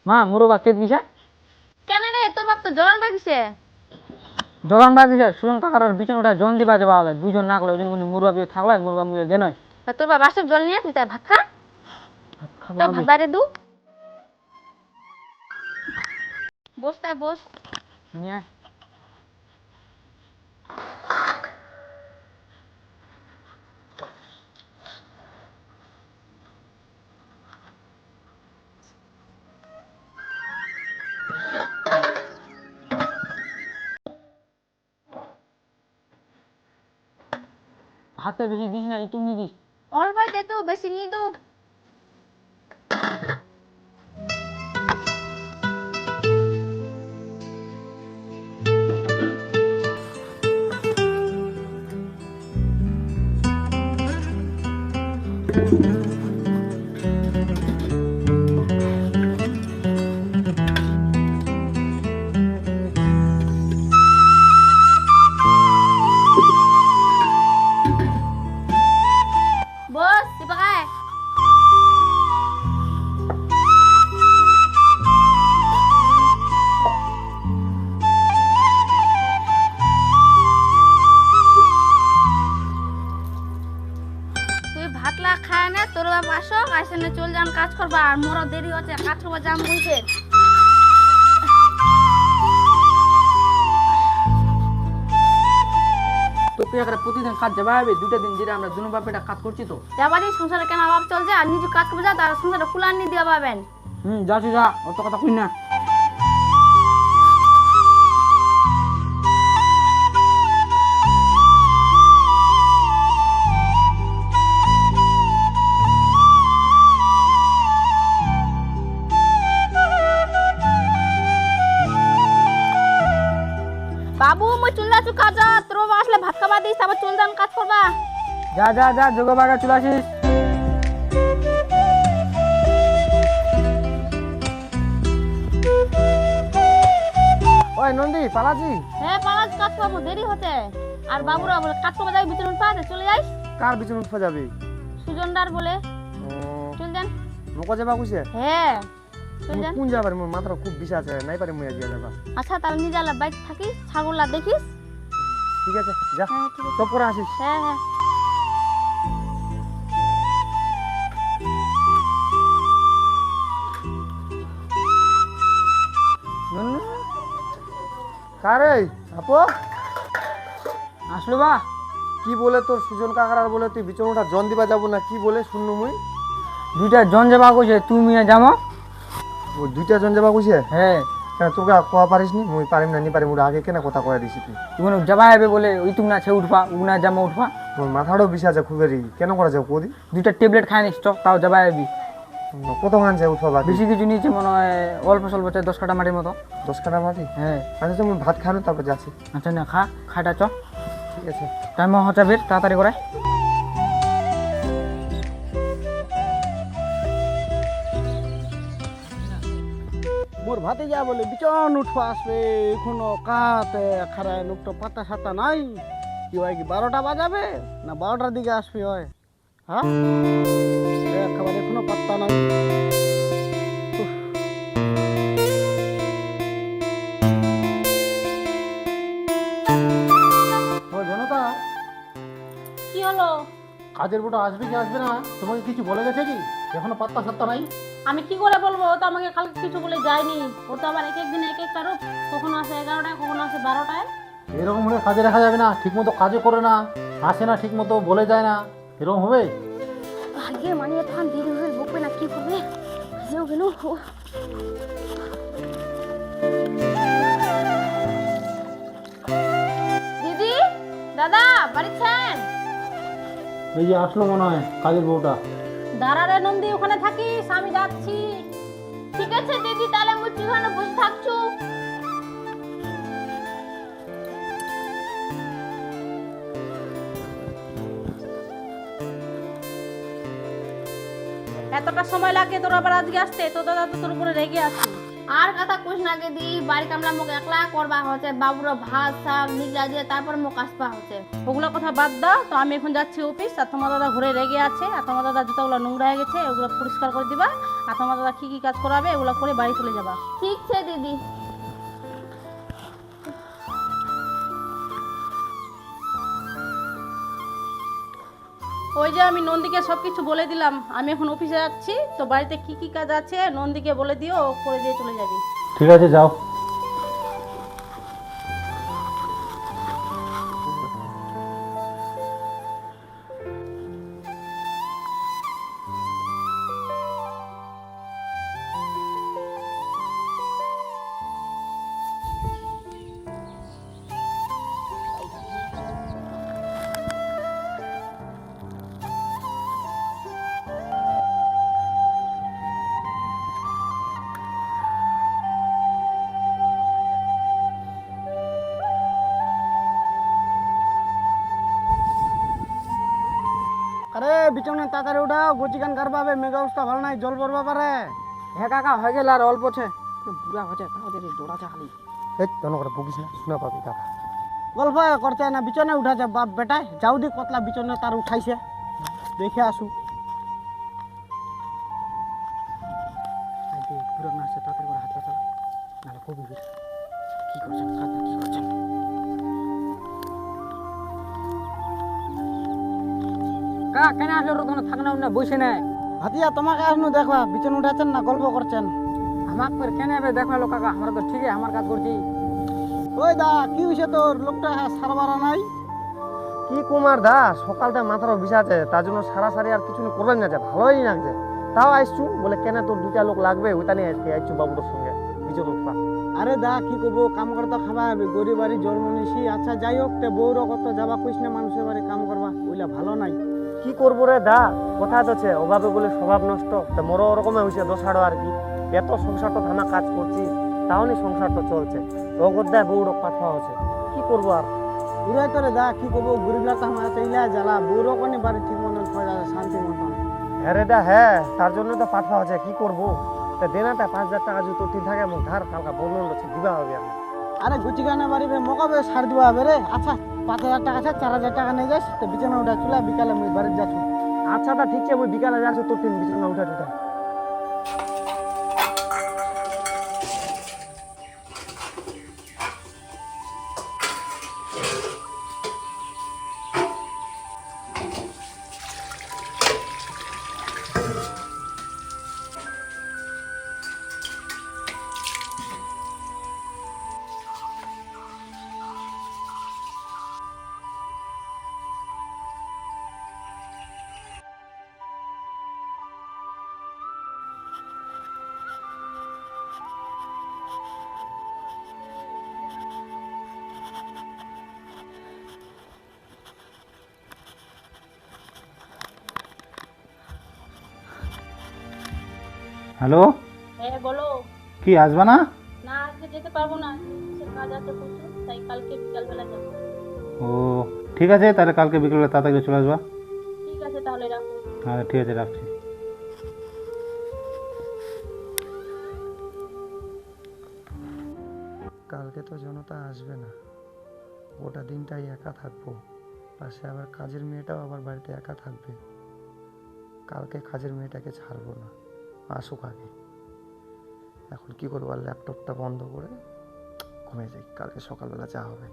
মা মোর বাপ কে দিছে কেন রে তোর বাপ তো জলান বাগিছে জবান বাদিছে সুজন কাকার বিছন উঠা জন দিবা যাবা হবে দুইজন না করলে ওদিন মোর বাপ থাকলে মোর বাপ মুয়ে দেনই তোর বাপ আসব জল নিয়ে তুই তার ভাত খা তো ভাত বাইরে দু বস তাই বস নিয়ে হাতে বেশি দিস না তুমি দিস অল্প দে তো বেশি নিয়ে দো বস দিপাকায় তুই ভাতলা খায় না তোর বাপ আসো আসলে চল যান কাজ করবা আর মোরও দেরি হচ্ছে কাজ করবা যাম বলছে তো তুই একটা প্রতিদিন কাজ যাবা হবে দুটা দিন যেটা আমরা দুনো বাপেটা কাজ করছি তো যাবারই সংসারে কেন বাপ চল যা আর নিজে কাজ করবে যা তার সংসারে কুলান নিয়ে দেওয়া পাবেন যাচ্ছি যা অত কথা কই না বাবু মুই চল যাচ্ছি কাজ তোর বাবা আসলে ভাত খাবা দিস তারপর চল যান কাজ করবা যা যা যা যোগ বাগা চলে আসিস ওই নন্দী পালাজি হ্যাঁ পালাজ কাজ করবো দেরি হচ্ছে আর বাবুরা বলে কাজ করবা যাই ভিতরে পাতে চলে যাইস কার বিছন উঠা যাবে সুজনদার বলে ও চল যান মোকা যাবা কইছে হ্যাঁ চল যান কোন যাবার মোর মাথাটা খুব বিষ আছে নাই পারে মুই আজকে যাবা আচ্ছা তাহলে নিজে আলা বাইক থাকিস ছাগললা দেখিস ঠিক আছে যা হ্যাঁ ঠিক আছে তো পরে আসিস হ্যাঁ হ্যাঁ কারে আপু আসলো বা কি বলে তোর সুজন কাকার বলে তুই বিচরণটা জন দিবা যাবো না কি বলে শুননু মুই দুইটা জন যাবা কইছে তুমি যামো ও দুইটা জন যাবা কইছে হ্যাঁ কেন তোকে কোয়া পারিস নি মুই পারিম না নি পারিম ওটা আগে কেন কথা কয়া দিছি তুই তুমি যাবা হবে বলে ওই তুমি না ছে উঠবা উনা জামা উঠবা তোর মাথাটাও বিষ আছে খুবেরই কেন করা যাও কোদি দুইটা ট্যাবলেট খাই নিস তো তাও যাবা হবি কত মান যায় উঠবা বাকি বেশি কিছু নিচে মনে হয় অল্প স্বল্প 10 কাটা মাটির মতো 10 কাটা মাটি হ্যাঁ আচ্ছা তুমি ভাত খানো তারপর যাচ্ছি আচ্ছা না খা খাটা চ ঠিক আছে টাইম হচ্ছে বের তাড়াতাড়ি করে মোর ভাতে যা বলে বিচন উঠবা আসবে এখনো কাতে খারায় লোকটা পাতা সাতা নাই কি হয় কি 12টা বাজাবে না 12টার দিকে আসবে হয় হ্যাঁ খাবার এখনো পাত্তা নাই উফ। ও জনতা কি হলো কাজের বুটা আসবে কি আসবে না তোমাকে কিছু বলে গেছে কি এখনো পাত্তা সাত্তা নাই আমি কি করে বলবো ও তো আমাকে কালকে কিছু বলে যায়নি ও তো আবার এক এক দিন এক একটা রূপ কখনো আসে 11টায় কখনো আসে 12টায় এরকম হলে কাজে রাখা যাবে না ঠিক মতো কাজও করে না আসে না ঠিক মতো বলে যায় না এরকম হবে ভাগ্যের মানিয়ে তখন দেরি হয়ে বকবে না কি করবে যেও গেল দিদি দাদা বাড়িছেন এই যে আসলো মনে হয় কাজের বউটা দাঁড়ারে নন্দী ওখানে থাকিস আমি যাচ্ছি ঠিক আছে দিদি তাহলে আমি ওখানে বসে থাকছু এতটা সময় লাগে তোর আবার আজকে আসতে তো দাদা তো তোর উপরে রেগে আছে আর কথা কুছ না কে দি বাড়ি কামলা মোক একলা করবা হচ্ছে, বাবুর ভাত শাক নিগলা দিয়ে তারপর মোক আসবা হচ্ছে। ওগুলো কথা বাদ দাও তো, আমি এখন যাচ্ছি অফিস। আর তোমার দাদা ঘুরে রেগে আছে, আর তোমার দাদা জুতোগুলো নোংরা হয়ে গেছে, ওগুলো পরিষ্কার করে দিবা। আর তোমার দাদা কি কি কাজ করাবে ওগুলো করে বাড়ি চলে যাবা। ঠিক আছে দিদি। ওই যে আমি নন্দীকে সব কিছু বলে দিলাম, আমি এখন অফিসে যাচ্ছি, তো বাড়িতে কি কি কাজ আছে নন্দীকে বলে দিও, ও করে দিয়ে চলে যাবি। ঠিক আছে, যাও। আরে বিছানা তাড়াতাড়ি উঠাও, গচিকান কারবাবে, মেঘ অবস্থা ভালো নাই, জল পড়বা পারে। হ্যাঁ কাকা হয়ে গেল, আর অল্প আছে, বুড়া হচ্ছে তাড়াতাড়ি দৌড়াচ্ছে খালি। এই কেন করে বকিস না, শোনা পাবি কাকা। গল্প করছে না, বিছানা উঠাছে বাপ বেটায়, যাও দি কতলা বিছানা তার উঠাইছে, দেখে আসু। বুড়া না আসছে, তাড়াতাড়ি করে হাত লাগা, নাহলে কবি কি করছেন কাকা, কি করছেন? কাকা কেন আসলো রোদনে, থাক না বসে নেয়। হাতিয়া তোমাকে আসনু দেখবা, বিছানা উঠাচ্ছেন না গল্প করছেন। আমাকে ফের কেন এবার দেখালো কাকা, আমরা তো ঠিকই আমার কাজ করছি। ওই দা কি হয়েছে তোর, লোকটা সারবারা নাই? কি কুমার দা, সকালটা মাথার বিষা আছে, তার জন্য সারাসারি আর কিছু করবেন না, যে ভালোই লাগছে। তাও আসছু বলে কেন তোর দুটা লোক লাগবে, ওইটা নিয়ে আজকে আসছু বাবুটার সঙ্গে বিচন উঠবা। আরে দা কি করবো, কাম করে তো খাবা হবে, গরিব বাড়ি জন্ম নিছি। আচ্ছা যাই হোক, তে বউর কত যাবা কইস না মানুষের বাড়ি কাম করবা, ওইলা ভালো নাই। কি করবো রে দা, কথা তো আছে অভাবে বলে স্বভাব নষ্ট, তা মোরও ওরকমই হয়েছে দোষাড়ো আর কি। এত সংসারটা ধামা কাজ করছি, তাও নি সংসারটা চলছে, অগদ্যায় বউর পাঠা হচ্ছে, কি করবো আর। উড়াই তোরে দা কি করবো, গরিবলা তো আমার চাইলা জ্বালা, বউরও কোনি বাড়ি ঠিক মতন হয়ে যাবে শান্তি মতন। হ্যাঁ রে দা, হ্যাঁ তার জন্য তো পাঠা হচ্ছে, কি করবো। তা দেনাটা 5,000 টাকা যদি তোর থাকে আমার ধার কালকা বন্ধন হচ্ছে, দিবা হবে আমার। আরে গুচিগানে বাড়ি মকাবে সার দিবা হবে রে। আচ্ছা 5,000 টাকা আছে, 4,000 টাকা নিয়ে যাস, তো বিছানা উঠা চুলা, বিকালে মুই বাড়ি যাচ্ছি। আচ্ছা তা ঠিক আছে, ওই বিকালে যাচ্ছ তোর বিছানা উঠা উঠা। হ্যালো, হ্যাঁ বলো। কি আসবা না? না আজকে যেতে পারবো না, কিসের কাজ আছে প্রচুর, তাই কালকে বিকালবেলা যাবো। ও ঠিক আছে, তাহলে কালকে বিকেলে তাড়াতাড়ি চলে আসবা। ঠিক আছে তাহলে রাখো। হ্যাঁ ঠিক আছে, রাখছি। কালকে তো জনতা আসবে না, গোটা দিনটাই একা থাকবো, পাশে আবার কাজের মেয়েটাও আবার বাড়িতে একা থাকবে। কালকে কাজের মেয়েটাকে ছাড়বো না, আসুক আগে। এখন কি করবো, আর ল্যাপটপটা বন্ধ করে ঘুমিয়ে যাই, কালকে সকালবেলা যা হবে।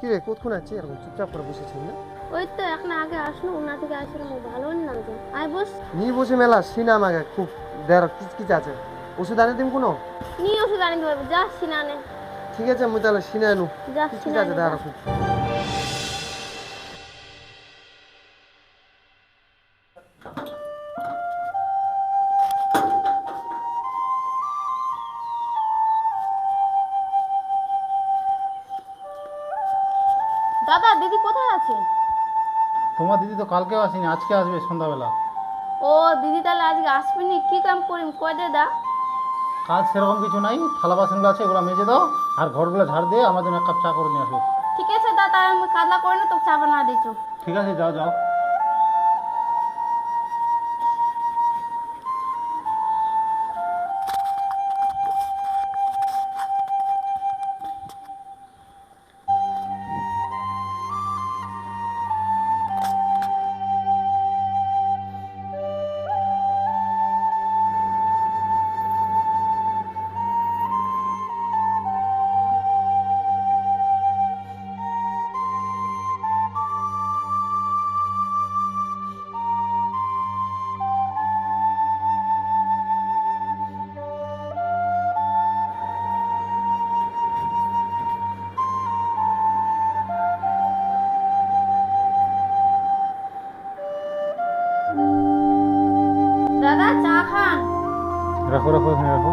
কি রে, কতক্ষণ আছে এরকম চুপচাপ করে বসেছিস না? ওই তো এখন আগে আসলো, ওনা থেকে আসলে মোক ভালো লাগছে। আয় বস। নি বসে মেলা সিনেমা আগে খুব দেড় কিচকিচ আছে, ওষুধ আনে দিন কোনো? নি ওষুধ আনিতে পারবে, যা সিনানে ঠিক আছে, আমি তাহলে সিনে আনু, যা কিচকিচ সিনানে আছে দেড় খুব। দাদা দিদি কোথায় আছে? তোমার দিদি তো কালকেও আসেনি, আজকে আসবে সন্ধ্যাবেলা। ও দিদি তাহলে আজকে আসবেনি, কি কাম করিম কয় দে দা। কাজ সেরকম কিছু নাই, থালা বাসনগুলো আছে ওগুলো মেজে দাও, আর ঘরগুলো ঝাড় দিয়ে আমার জন্য এক কাপ চা করে নিয়ে আসো। ঠিক আছে দা, তাই আমি কাজলা করে না তোকে চা বানা দিচ্ছু। ঠিক আছে, যাও যাও। দাদা চা খান। রাখো রাখো, এখানে রাখো।